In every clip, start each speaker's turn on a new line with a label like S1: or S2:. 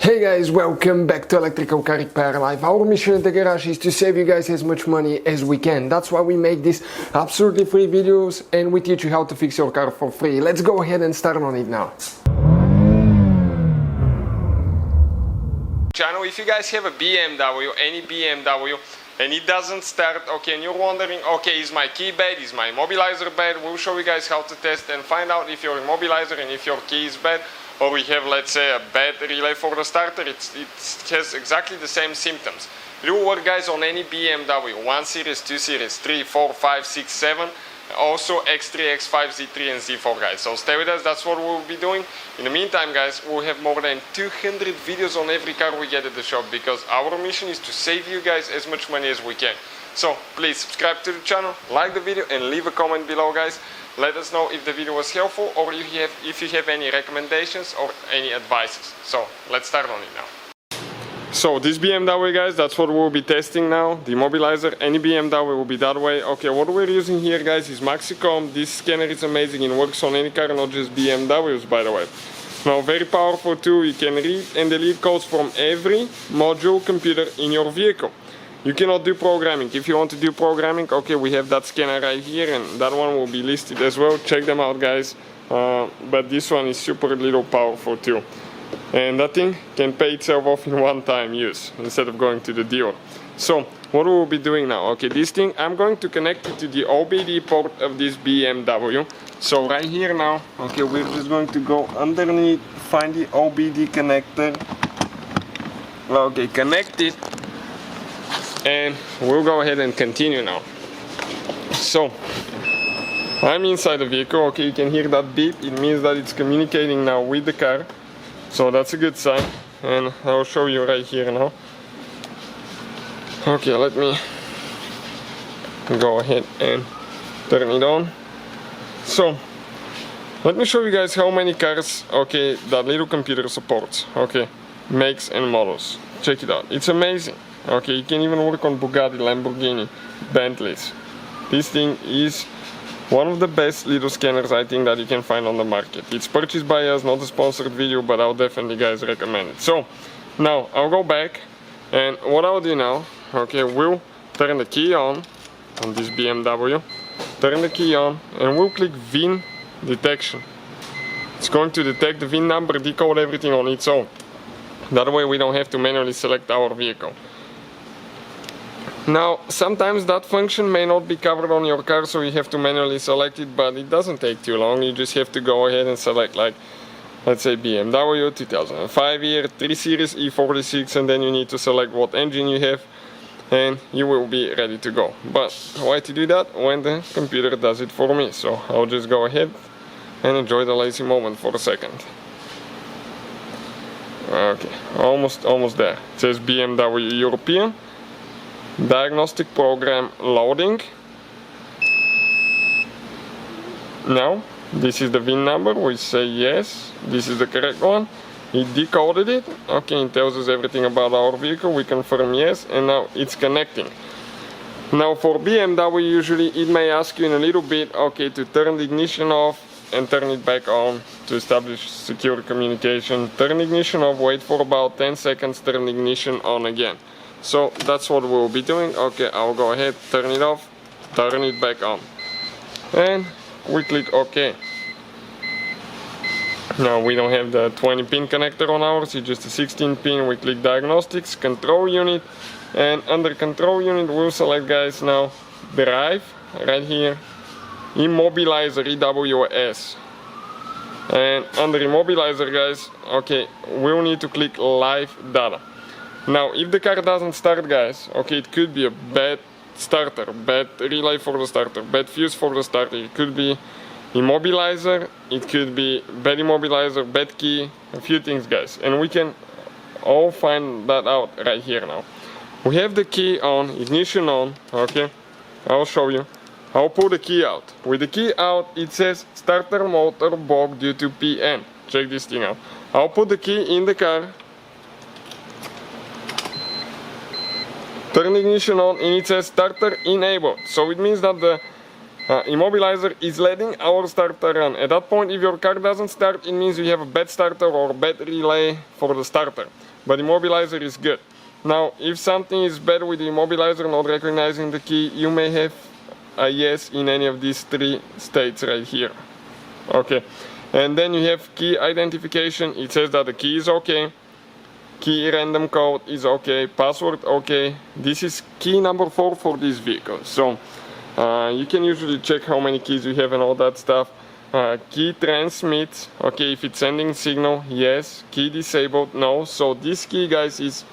S1: Hey guys, welcome back to Electrical Car Repair Live. Our mission at the garage is to save you guys as much money as we can. That's why we make these absolutely free videos and we teach you how to fix your car for free. Let's go ahead and start on it now. Channel, if you guys have a BMW, any BMW, and it doesn't start, okay, and you're wondering, okay, is my key bad, is my immobilizer bad? We'll show you guys how to test and find out if your immobilizer and if your key is bad, or we have, let's say, a bad relay for the starter. It has exactly the same symptoms. It will work, guys, on any BMW, 1 Series, 2 Series, 3, 4, 5, 6, 7, also X3, X5, Z3 and Z4, guys. So stay with us, that's what we'll be doing. In the meantime, guys, we'll have more than 200 videos on every car we get at the shop, because our mission is to save you guys as much money as we can. So please subscribe to the channel, like the video and leave a comment below, guys. Let us know if the video was helpful or if you have any recommendations or any advices. So let's start on it now. So this BMW, guys, that's what we'll be testing now, the immobilizer. Any BMW will be that way. Okay, what we're using here, guys, is Maxicom. This scanner is amazing. It works on any car, not just BMWs, by the way. Now, very powerful too. You can read and delete codes from every module computer in your vehicle. You cannot do programming. If you want to do programming, okay, we have that scanner right here, and that one will be listed as well. Check them out, guys. But this one is super little powerful too. And that thing can pay itself off in one-time use instead of going to the dealer. So what we will be doing now, okay, this thing, I'm going to connect it to the OBD port of this BMW. So right here now, okay, we're just going to go underneath, find the OBD connector. Okay, connect it. And we'll go ahead and continue now. So I'm inside the vehicle. Okay, you can hear that beep. It means that it's communicating now with the car. So that's a good sign. And I'll show you right here now. Okay, let me go ahead and turn it on. So let me show you guys how many cars, okay, that little computer supports. Okay, makes and models. Check it out. It's amazing. Okay, you can even work on Bugatti, Lamborghini, Bentleys. This thing is one of the best little scanners, I think, that you can find on the market. It's purchased by us, not a sponsored video, but I'll definitely, guys, recommend it. So now I'll go back, and what I'll do now, okay, we'll turn the key on this BMW, turn the key on, and we'll click VIN detection. It's going to detect the VIN number, decode everything on its own. That way we don't have to manually select our vehicle. Now, sometimes that function may not be covered on your car, so you have to manually select it, but it doesn't take too long. You just have to go ahead and select, like, let's say BMW 2005 year, 3 Series E46, and then you need to select what engine you have, and you will be ready to go. But why to do that when the computer does it for me? So I'll just go ahead and enjoy the lazy moment for a second. Okay, almost there. It says BMW European. Diagnostic program loading. Now, this is the VIN number. We say yes, this is the correct one. It decoded it. Okay, it tells us everything about our vehicle. We confirm yes, and now it's connecting. Now, for BMW, usually it may ask you in a little bit, okay, to turn the ignition off and turn it back on to establish secure communication. Turn the ignition off, wait for about 10 seconds, turn the ignition on again. So that's what we'll be doing. Okay, I'll go ahead, turn it off, turn it back on. And we click OK. Now we don't have the 20 pin connector on ours, it's just a 16 pin. We click diagnostics, control unit, and under control unit we'll select, guys, now drive, right here, Immobilizer EWS. And under immobilizer, guys, okay, we'll need to click live data. Now, if the car doesn't start, guys, okay, it could be a bad starter, bad relay for the starter, bad fuse for the starter. It could be immobilizer, it could be bad immobilizer, bad key, a few things, guys. And we can all find that out right here now. We have the key on, ignition on, okay, I'll show you. I'll pull the key out. With the key out, it says starter motor blocked due to PN. Check this thing out. I'll put the key in the car. Turn the ignition on, and it says starter enabled. So it means that the Immobilizer is letting our starter run. At that point, if your car doesn't start, it means you have a bad starter or bad relay for the starter. But Immobilizer is good. Now, if something is bad with the Immobilizer not recognizing the key, you may have a yes in any of these three states right here. Okay, and then you have key identification. It says that the key is okay. Key random code is okay. Password okay. This is key number 4 for this vehicle. So you can usually check how many keys you have and all that stuff. Key transmit, okay, if it's sending signal, yes. Key disabled, no. So this key, guys, is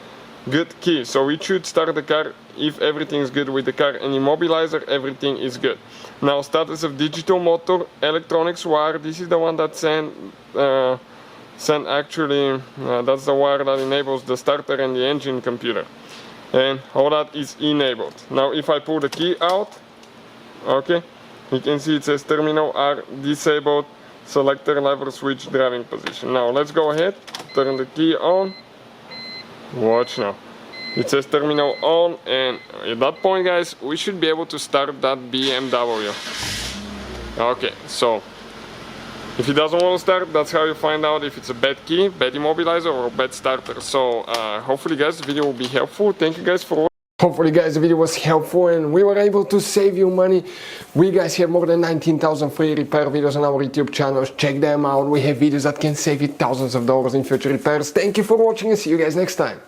S1: good key. So it should start the car if everything is good with the car. And Immobilizer, everything is good. Now, status of digital motor, electronics wire. This is the one that actually, that's the wire that enables the starter and the engine computer. And all that is enabled. Now, if I pull the key out, okay, you can see it says terminal R disabled, selector lever switch driving position. Now let's go ahead, turn the key on. Watch now. It says terminal on, and at that point, guys, we should be able to start that BMW. Okay, so if it doesn't want to start, that's how you find out if it's a bad key, bad Immobilizer, or bad starter. So hopefully, guys, the video will be helpful. Thank you guys for watching. Hopefully, guys, the video was helpful and we were able to save you money. We guys have more than 19,000 free repair videos on our YouTube channels. Check them out. We have videos that can save you thousands of dollars in future repairs. Thank you for watching and see you guys next time.